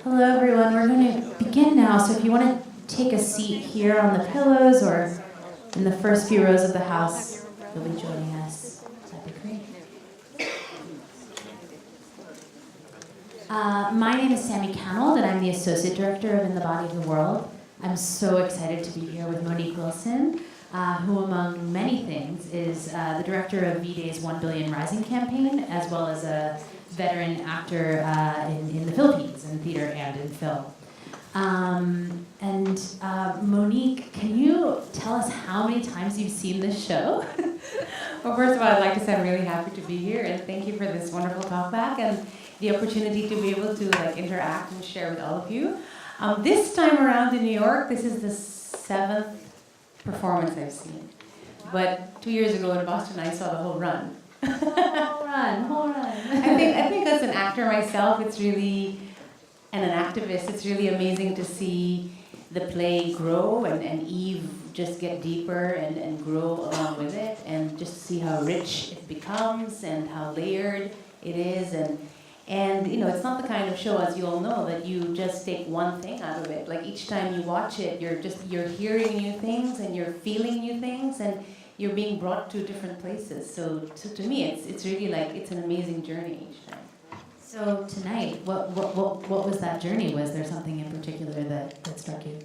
Hello, everyone. We're going to begin now. So if you want to take a seat here on the pillows or in the first few rows of the house, you'll be joining us. That'd be great. My name is Sammy Canold, and I'm the Associate Director of In the Body of the World. I'm so excited to be here with Monique Wilson, who, among many things, is the director of V-Day's 1 Billion Rising campaign, as well as a veteran actor in the Philippines, in theater and in film. Monique, can you tell us how many times you've seen this show? Well, first of all, I'd like to say I'm really happy to be here, and thank you for this wonderful talkback and the opportunity to be able to interact and share with all of you. This time around in New York, this is the 7th performance I've seen. But 2 years ago in Boston, I saw the whole run. Whole run. I think as an actor myself, it's really, and an activist, it's really amazing to see the play grow and Eve just get deeper and grow along with it, and just see how rich it becomes and how layered it is. And you know, it's not the kind of show, as you all know, that you just take one thing out of it. Like each time you watch it, you're hearing new things and you're feeling new things and you're being brought to different places. So to me, it's really like it's an amazing journey each time. So tonight, what was that journey? Was there something in particular that struck you?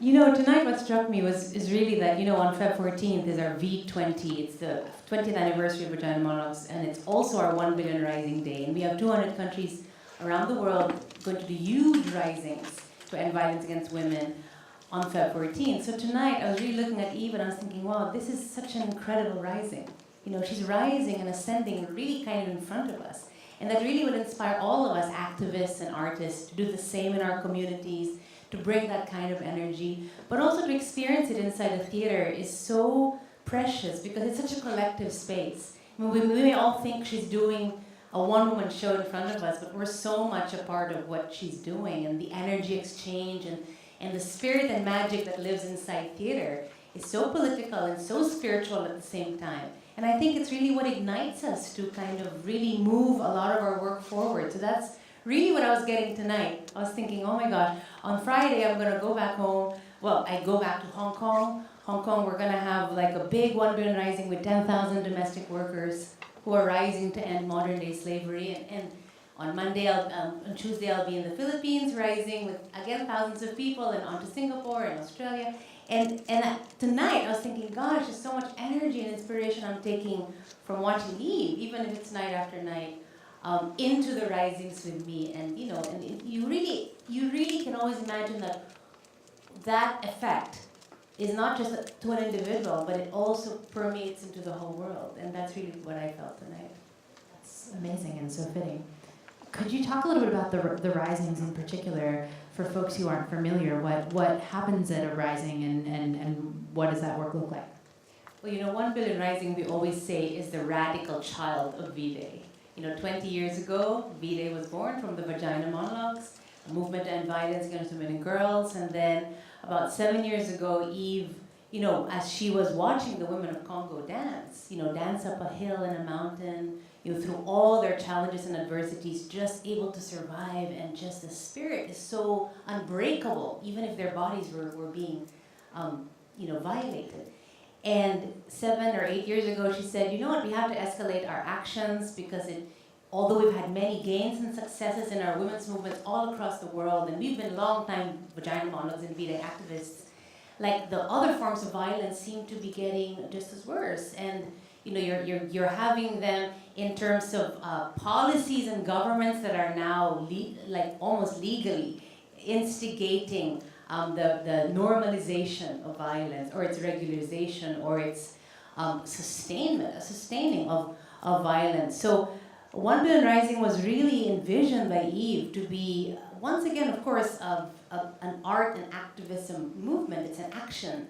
You know, tonight what struck me is really that, you know, on Feb 14th is our V20. It's the 20th anniversary of Vagina Monologues, and it's also our 1 Billion Rising Day. And we have 200 countries around the world going to do huge risings to end violence against women on Feb 14th. So tonight I was really looking at Eve and I was thinking, wow, this is such an incredible rising. You know, she's rising and ascending really kind of in front of us. And that really would inspire all of us activists and artists to do the same in our communities, to bring that kind of energy, but also to experience it inside a theater is so precious because it's such a collective space. I mean, we may all think she's doing a one-woman show in front of us, but we're so much a part of what she's doing, and the energy exchange and the spirit and magic that lives inside theater is so political and so spiritual at the same time. And I think it's really what ignites us to kind of really move a lot of our work forward. So that's really what I was getting tonight. I was thinking, oh my gosh, on Friday I'm going to go back home. Well, I go back to Hong Kong. Hong Kong, we're going to have like a big 1 billion rising with 10,000 domestic workers who are rising to end modern day slavery. And on Monday, on Tuesday, I'll be in the Philippines rising with, again, thousands of people, and on to Singapore and Australia. And tonight, I was thinking, gosh, there's so much energy and inspiration I'm taking from watching Eve, even if it's night after night, into the risings with me. And you know, and you really can always imagine that effect is not just to an individual, but it also permeates into the whole world. And that's really what I felt tonight. That's amazing and so fitting. Could you talk a little bit about the risings in particular for folks who aren't familiar? What happens at a rising and what does that work look like? Well, you know, 1 Billion Rising, we always say, is the radical child of V-Day. You know, 20 years ago, V-Day was born from the Vagina Monologues, a movement to end violence against women and girls. And then about 7 years ago, Eve, you know, as she was watching the women of Congo dance up a hill and a mountain, you know, through all their challenges and adversities, just able to survive, and just the spirit is so unbreakable, even if their bodies were being, violated. And 7 or 8 years ago, she said, you know what, we have to escalate our actions because although we've had many gains and successes in our women's movements all across the world, and we've been long-time Vagina Monologues and V-Day activists, like the other forms of violence seem to be getting just as worse. And you know, you're having them in terms of policies and governments that are now almost legally instigating the normalization of violence, or its regularization, or its sustaining of violence. So 1 Billion Rising was really envisioned by Eve to be, once again, of course, an art and activism movement. It's an action,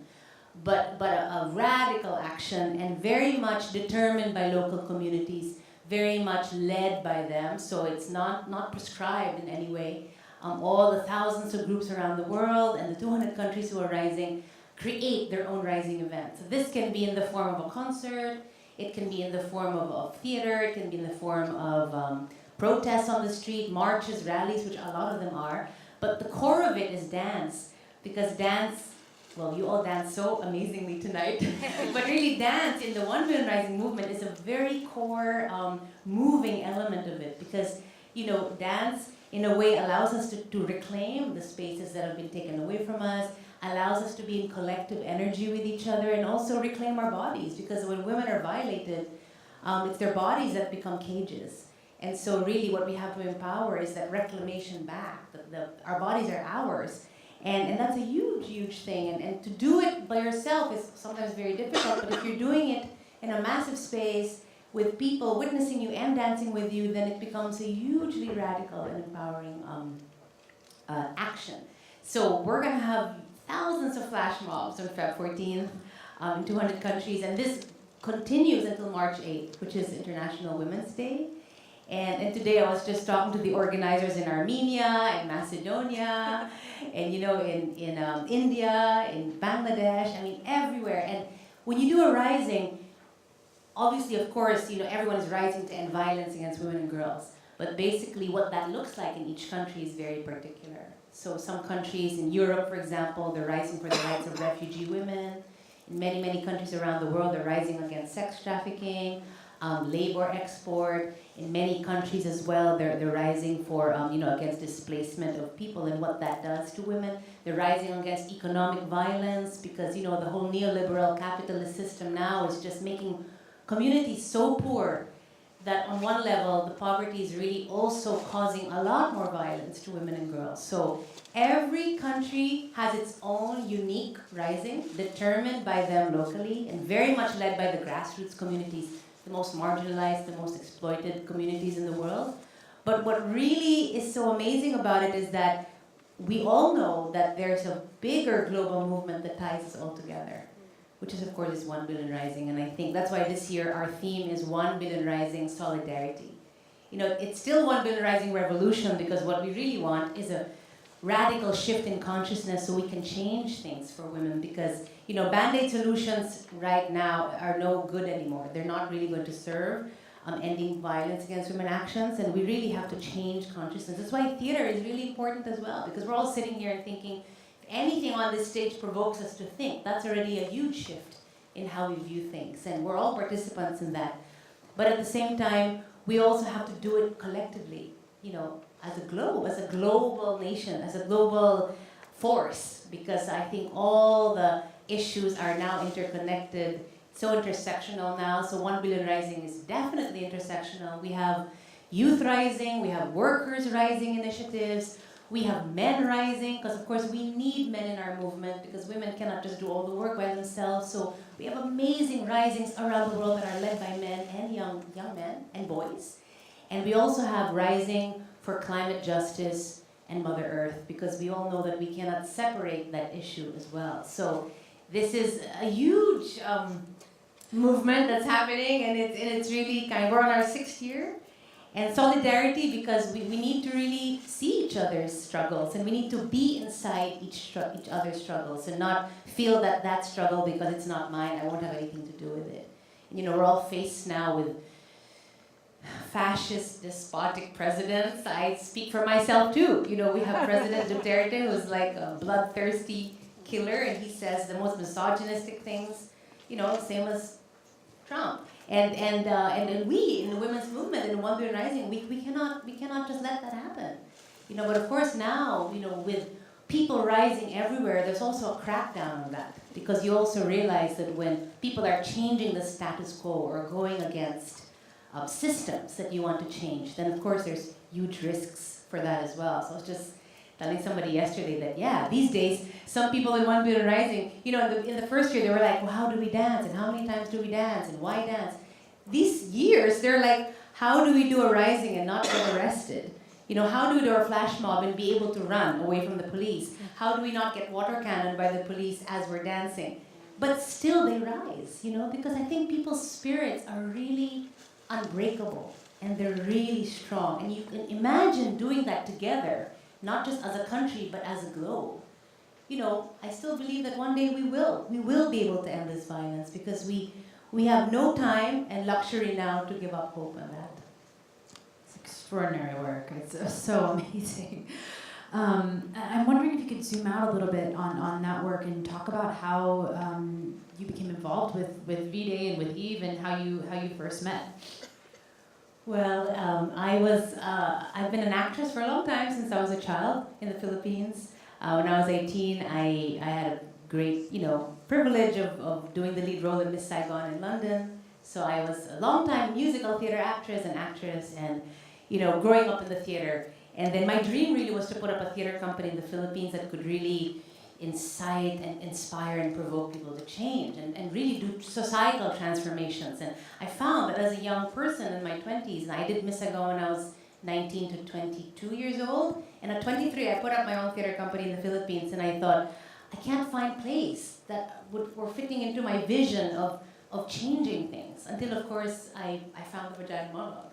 but a radical action, and very much determined by local communities, very much led by them. So it's not prescribed in any way. All the thousands of groups around the world and the 200 countries who are rising create their own rising events. So this can be in the form of a concert, it can be in the form of theater, it can be in the form of protests on the street, marches, rallies, which a lot of them are. But the core of it is dance, because dance, well, you all dance so amazingly tonight, but really dance in the One Billion Rising movement is a very core moving element of it, because, dance in a way allows us to reclaim the spaces that have been taken away from us, allows us to be in collective energy with each other, and also reclaim our bodies, because when women are violated, it's their bodies that become cages. And so really what we have to empower is that reclamation back. Our bodies are ours. And that's a huge, huge thing. And to do it by yourself is sometimes very difficult, but if you're doing it in a massive space with people witnessing you and dancing with you, then it becomes a hugely radical and empowering action. So we're going to have thousands of flash mobs on Feb 14th in 200 countries, and this continues until March 8th, which is International Women's Day. And today I was just talking to the organizers in Armenia, and Macedonia, and in India, in Bangladesh, everywhere. And when you do a rising, obviously, of course, everyone is rising to end violence against women and girls. But basically what that looks like in each country is very particular. So some countries in Europe, for example, they're rising for the rights of refugee women. In many, many countries around the world, they're rising against sex trafficking, labor export. In many countries as well, they're rising for, against displacement of people and what that does to women. They're rising against economic violence because, the whole neoliberal capitalist system now is just making communities so poor that on one level, the poverty is really also causing a lot more violence to women and girls. So every country has its own unique rising, determined by them locally and very much led by the grassroots communities, the most marginalized, the most exploited communities in the world. But what really is so amazing about it is that we all know that there's a bigger global movement that ties us all together, which is, of course, is 1 Billion Rising. And I think that's why this year our theme is 1 Billion Rising Solidarity. It's still 1 Billion Rising Revolution, because what we really want is a radical shift in consciousness so we can change things for women, because Band-Aid solutions right now are no good anymore. They're not really going to serve ending violence against women actions, and we really have to change consciousness. That's why theater is really important as well, because we're all sitting here and thinking, if anything on this stage provokes us to think, that's already a huge shift in how we view things, and we're all participants in that. But at the same time, we also have to do it collectively, as a globe, as a global nation, as a global force, because I think all the issues are now interconnected, so intersectional now. So 1 Billion Rising is definitely intersectional. We have youth rising, we have workers rising initiatives, we have men rising, because of course we need men in our movement, because women cannot just do all the work by themselves. So we have amazing risings around the world that are led by men and young men and boys. And we also have rising for climate justice and Mother Earth, because we all know that we cannot separate that issue as well. So this is a huge movement that's happening, and it's really we're on our 6th year. And solidarity, because we need to really see each other's struggles, and we need to be inside each other's struggles and not feel that struggle, because it's not mine, I won't have anything to do with it. And, we're all faced now with fascist, despotic presidents. I speak for myself too. We have President Duterte, who's like a bloodthirsty killer, and he says the most misogynistic things, same as Trump. And we in the women's movement, in the 1 Billion Rising, we cannot just let that happen. But of course now, with people rising everywhere, there's also a crackdown on that, because you also realize that when people are changing the status quo or going against systems that you want to change, then of course there's huge risks for that as well. So I was just telling somebody yesterday that, these days, some people in 1 Billion Rising, in the first year, they were like, well, how do we dance? And how many times do we dance? And why dance? These years, they're like, how do we do a rising and not get arrested? How do we do our flash mob and be able to run away from the police? How do we not get water cannoned by the police as we're dancing? But still they rise, because I think people's spirits are really unbreakable, and they're really strong. And you can imagine doing that together, not just as a country, but as a globe. I still believe that one day we will be able to end this violence, because we have no time and luxury now to give up hope on that. It's extraordinary work. It's so amazing. I'm wondering if you could zoom out a little bit on that work and talk about how you became involved with V-Day and with Eve and how you first met. Well, I've been an actress for a long time, since I was a child in the Philippines. When I was 18, I had a great, privilege of doing the lead role in Miss Saigon in London. So I was a long-time musical theater actress and, growing up in the theater. And then my dream really was to put up a theater company in the Philippines that could really incite and inspire and provoke people to change and really do societal transformations. And I found that as a young person in my 20s, and I did Miss Saigon when I was 19 to 22 years old, and at 23 I put up my own theater company in the Philippines, and I thought, I can't find place that were fitting into my vision of changing things, until of course I found the Vagina Monologues.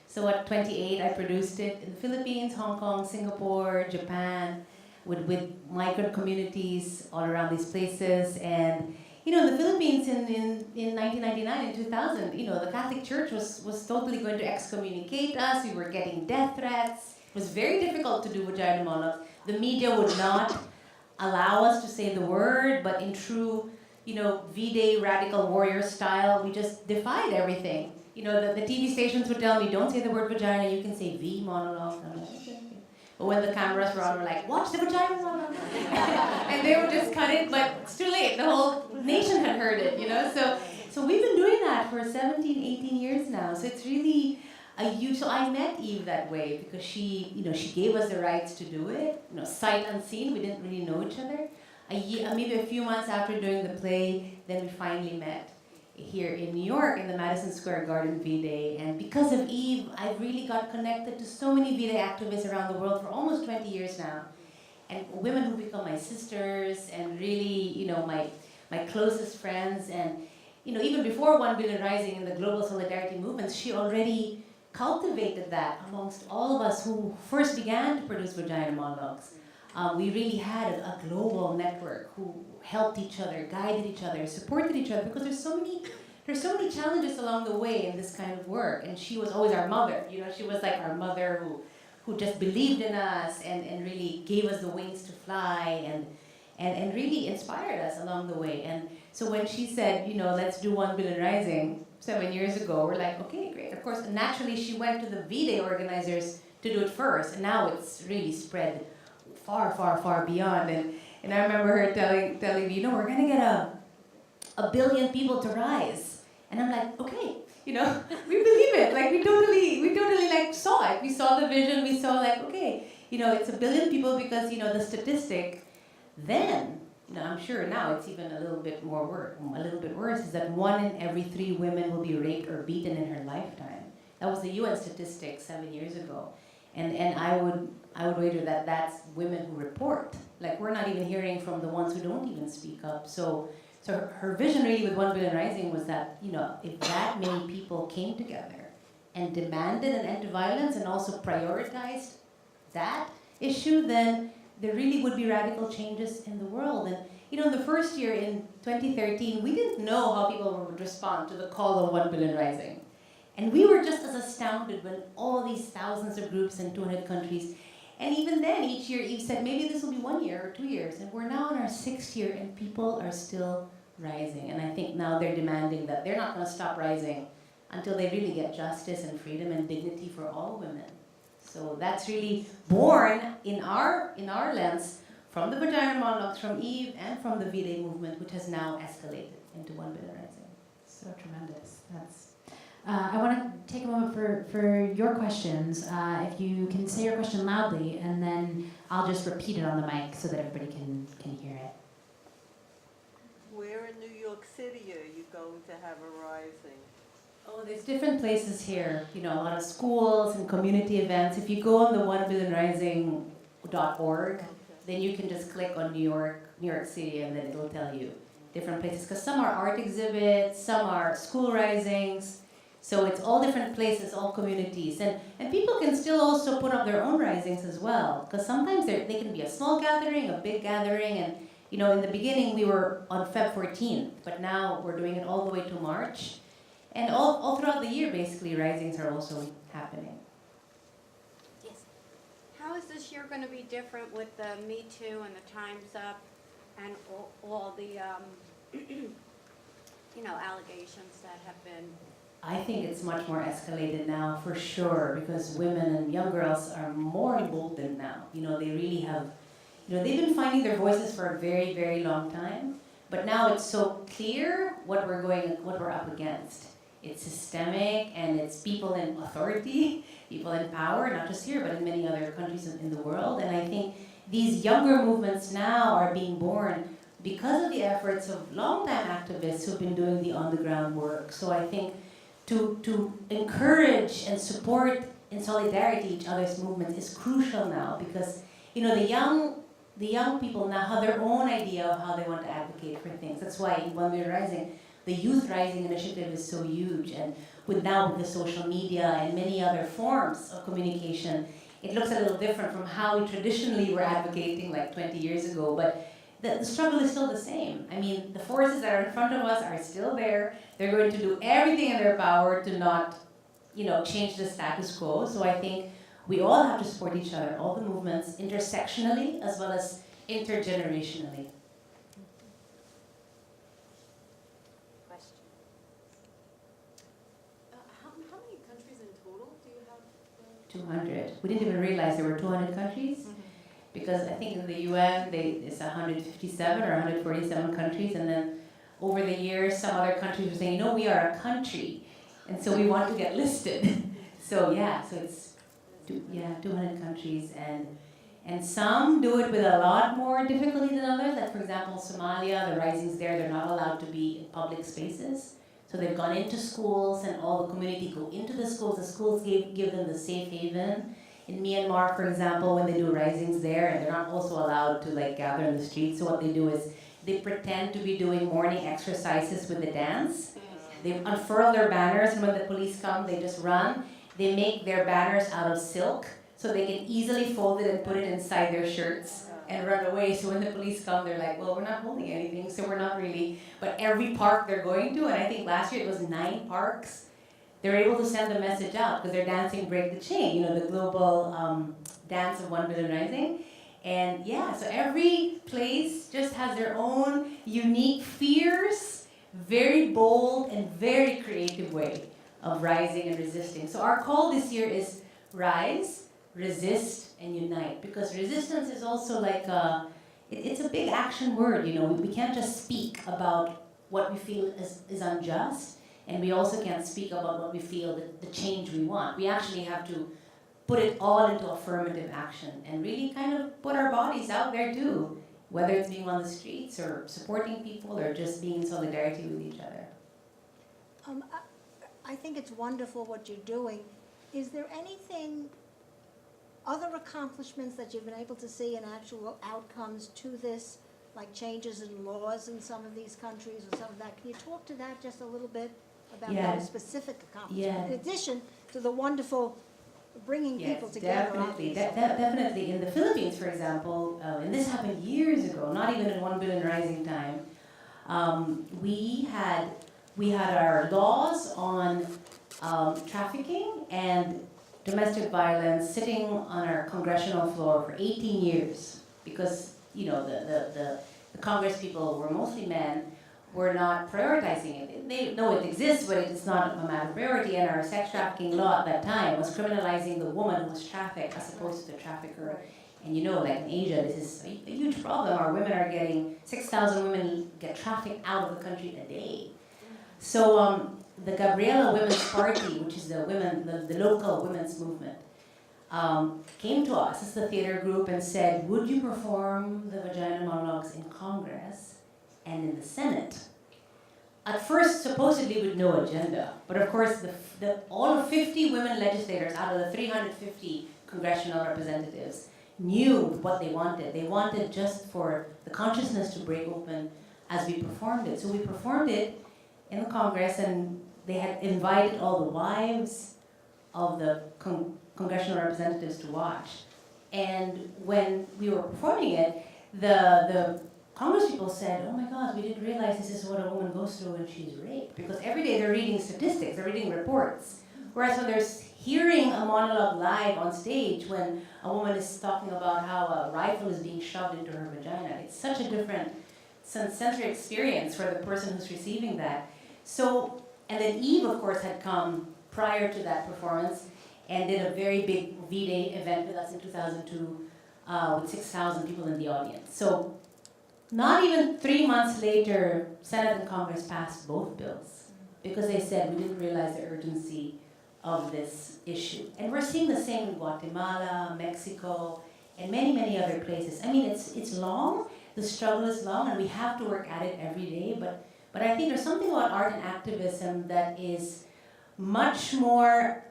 So at 28 I produced it in the Philippines, Hong Kong, Singapore, Japan, with migrant communities all around these places. And in the Philippines in 1999 and 2000, the Catholic Church was totally going to excommunicate us. We were getting death threats. It was very difficult to do Vagina Monologues. The media would not allow us to say the word, but in true, V-Day radical warrior style, we just defied everything. The TV stations would tell me, don't say the word vagina, you can say V monologue. I'm like, okay. But when the cameras were on, we're like, watch the vagina monologue. And they would just cut it, but it's too late. The whole nation had heard it, So we've been doing that for 17, 18 years now. So it's really a huge, so I met Eve that way because she gave us the rights to do it, sight unseen. We didn't really know each other. Maybe a few months after doing the play, then we finally met here in New York in the Madison Square Garden V-Day. And because of Eve, I've really got connected to so many V-Day activists around the world for almost 20 years now. And women who become my sisters and really, my closest friends. And, even before 1 Billion Rising and the global solidarity movements, she already cultivated that amongst all of us who first began to produce Vagina Monologues. We really had a global network who helped each other, guided each other, supported each other, because there's so many challenges along the way in this kind of work. And she was always our mother. She was like our mother who just believed in us and really gave us the wings to fly and really inspired us along the way. And so when she said, let's do 1 Billion Rising 7 years ago, we're like, okay, great. Of course, naturally she went to the V-Day organizers to do it first, and now it's really spread far, far, far beyond. And I remember her telling me, we're gonna get a billion people to rise. And I'm like, okay, we believe it. Like we totally like saw it. We saw the vision. We saw like, okay, it's a billion people because the statistic. Then, I'm sure now it's even a little bit worse. Is that 1 in every 3 women will be raped or beaten in her lifetime. That was the UN statistic 7 years ago. And I would wager that that's women who report. Like we're not even hearing from the ones who don't even speak up. So her vision really with 1 Billion Rising was that, if that many people came together and demanded an end to violence and also prioritized that issue, then there really would be radical changes in the world. And in the first year in 2013, we didn't know how people would respond to the call of 1 Billion Rising. And we were just as astounded when all these thousands of groups in 200 countries, and even then, each year Eve said, maybe this will be 1 year or 2 years. And we're now in our 6th year, and people are still rising. And I think now they're demanding that they're not going to stop rising until they really get justice and freedom and dignity for all women. So that's really born in our lens from the Vagina Monologues, from Eve, and from the V-Day movement, which has now escalated into 1 Billion Rising. So tremendous. I want to take a moment for your questions. If you can say your question loudly, and then I'll just repeat it on the mic so that everybody can hear it. Where in New York City are you going to have a rising? Oh, there's different places here. A lot of schools and community events. If you go on the 1billionrising.org, then you can just click on New York City, and then it'll tell you different places. Because some are art exhibits, some are school risings. So it's all different places, all communities. And people can still also put up their own risings as well. Because sometimes they can be a small gathering, a big gathering. And, in the beginning we were on Feb 14th, but now we're doing it all the way to March. And all throughout the year, basically, risings are also happening. this year going to be different with the Me Too and the Time's Up and all the, allegations that have been? I think it's much more escalated now, for sure, because women and young girls are more emboldened now. They really have, they've been finding their voices for a very, very long time, but now it's so clear what we're up against. It's systemic, and it's people in authority, people in power, not just here, but in many other countries in the world. And I think these younger movements now are being born because of the efforts of longtime activists who've been doing the on-the-ground work. So I think to encourage and support in solidarity each other's movements is crucial now, because the young people now have their own idea of how they want to advocate for things. That's why in One Million Rising, the Youth Rising initiative is so huge, and with the social media and many other forms of communication, it looks a little different from how we traditionally were advocating like 20 years ago, but the struggle is still the same. I mean, the forces that are in front of us are still there. They're going to do everything in their power to not, change the status quo. So I think we all have to support each other, all the movements, intersectionally as well as intergenerationally. How many countries in total do you have? 200. We didn't even realize there were 200 countries, because I think in the UN it's 157 or 147 countries, and then over the years some other countries were saying, we are a country, and so we want to get listed. So it's 200 countries, and some do it with a lot more difficulty than others. Like, for example, Somalia, the risings there, they're not allowed to be in public spaces. So they've gone into schools, and all the community go into the schools give them the safe haven. In Myanmar, for example, when they do risings there, and they're not also allowed to gather in the streets, so what they do is they pretend to be doing morning exercises with the dance. They unfurl their banners, and when the police come, they just run. They make their banners out of silk, so they can easily fold it and put it inside their shirts and run away. So when the police come, they're like, well, we're not holding anything, so we're not really. But every park they're going to, and I think last year it was 9 parks, they're able to send the message out because they're dancing Break the Chain, the global dance of 1 Billion Rising. And so every place just has their own unique, fierce, very bold, and very creative way of rising and resisting. So our call this year is rise, resist, and unite, because resistance is also it's a big action word. We can't just speak about what we feel is unjust, and we also can't speak about what we feel the change we want. We actually have to put it all into affirmative action and really kind of put our bodies out there too, whether it's being on the streets or supporting people or just being in solidarity with each other. I think it's wonderful what you're doing. Is there anything, other accomplishments that you've been able to see in actual outcomes to this, like changes in laws in some of these countries or some of that? Can you talk to that just a little bit about those specific accomplishments? In addition to the wonderful bringing people together. Definitely. Definitely. In the Philippines, for example, and this happened years ago, not even in 1 Billion Rising time, we had our laws on trafficking and domestic violence sitting on our congressional floor for 18 years because, the Congress people were mostly men, were not prioritizing it. They know it exists, but it's not a matter of priority, and our sex trafficking law at that time was criminalizing the woman who was trafficked as opposed to the trafficker. And like in Asia, this is a huge problem. Our women are getting, 6,000 women get trafficked out of the country a day. So the Gabriela Women's Party, which is the local women's movement, came to us as the theater group and said, would you perform the Vagina Monologues in Congress and in the Senate? At first, supposedly with no agenda, but of course, all of 50 women legislators out of the 350 congressional representatives knew what they wanted. They wanted just for the consciousness to break open as we performed it. So we performed it in the Congress, and they had invited all the wives of the congressional representatives to watch. And when we were performing it, the Congress people said, oh my God, we didn't realize this is what a woman goes through when she's raped. Because every day they're reading statistics, they're reading reports. Whereas when they're hearing a monologue live on stage when a woman is talking about how a rifle is being shoved into her vagina. It's such a different sensory experience for the person who's receiving that. So, and then Eve, of course, had come prior to that performance and did a very big V-Day event with us in 2002 with 6,000 people in the audience. So, not even 3 months later, Senate and Congress passed both bills because they said we didn't realize the urgency of this issue. And we're seeing the same in Guatemala, Mexico, and many, many other places. I mean, it's long, the struggle is long, and we have to work at it every day, but I think there's something about art and activism that is much more,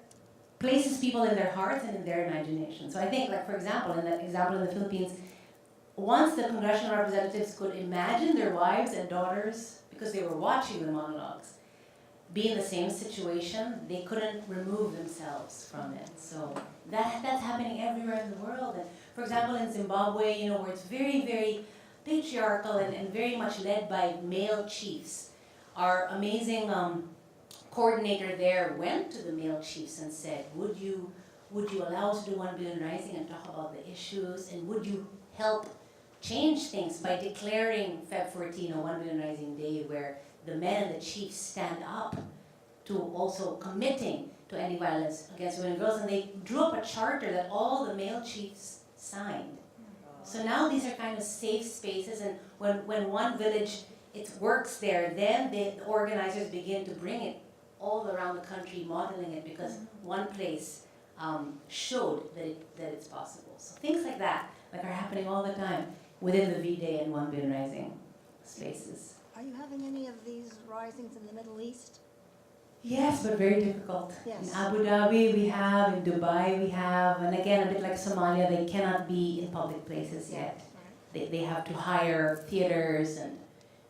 places people in their hearts and in their imagination. So I think, like, for example, in that example in the Philippines, once the congressional representatives could imagine their wives and daughters, because they were watching the monologues, be in the same situation, they couldn't remove themselves from it. So that's happening everywhere in the world. And for example, in Zimbabwe, you know, where it's very, very patriarchal and very much led by male chiefs, our amazing coordinator there went to the male chiefs and said, would you allow us to do 1 Billion Rising and talk about the issues, and would you help change things by declaring Feb 14 a 1 Billion Rising Day where the men and the chiefs stand up to also committing to ending violence against women and girls, and they drew up a charter that all the male chiefs signed. So now these are kind of safe spaces, and when one village, it works there, then the organizers begin to bring it all around the country, modeling it, because one place showed that it's possible. So things like that are happening all the time within the V-Day and 1 Billion Rising spaces. Are you having any of these risings in the Middle East? Yes, but very difficult. Yes. In Abu Dhabi we have, in Dubai we have, and again, a bit like Somalia, they cannot be in public places yet. They have to hire theaters and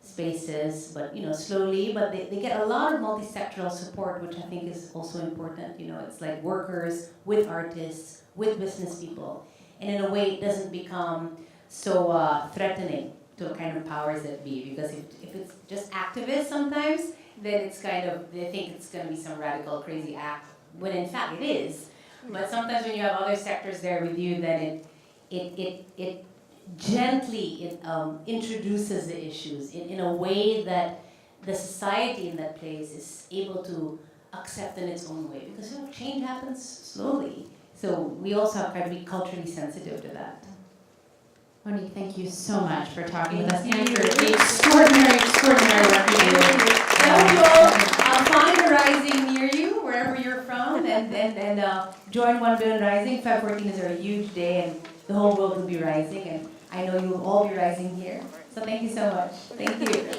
spaces, but you know, slowly, but they get a lot of multi-sectoral support, which I think is also important. You know, it's like workers with artists, with business people, and in a way it doesn't become so threatening to the kind of powers that be, because if it's just activists sometimes, then it's kind of, they think it's going to be some radical, crazy act, when in fact it is. But sometimes when you have other sectors there with you, then it gently introduces the issues in a way that the society in that place is able to accept in its own way. Because you know, change happens slowly. So we also have to be culturally sensitive to that. Monique, thank you so much for talking with us and for the extraordinary work you do. I hope you all find a rising near you, wherever you're from, and join 1 Billion Rising. Feb 14 is a huge day, and the whole world will be rising, and I know you will all be rising here. So thank you so much. Thank you.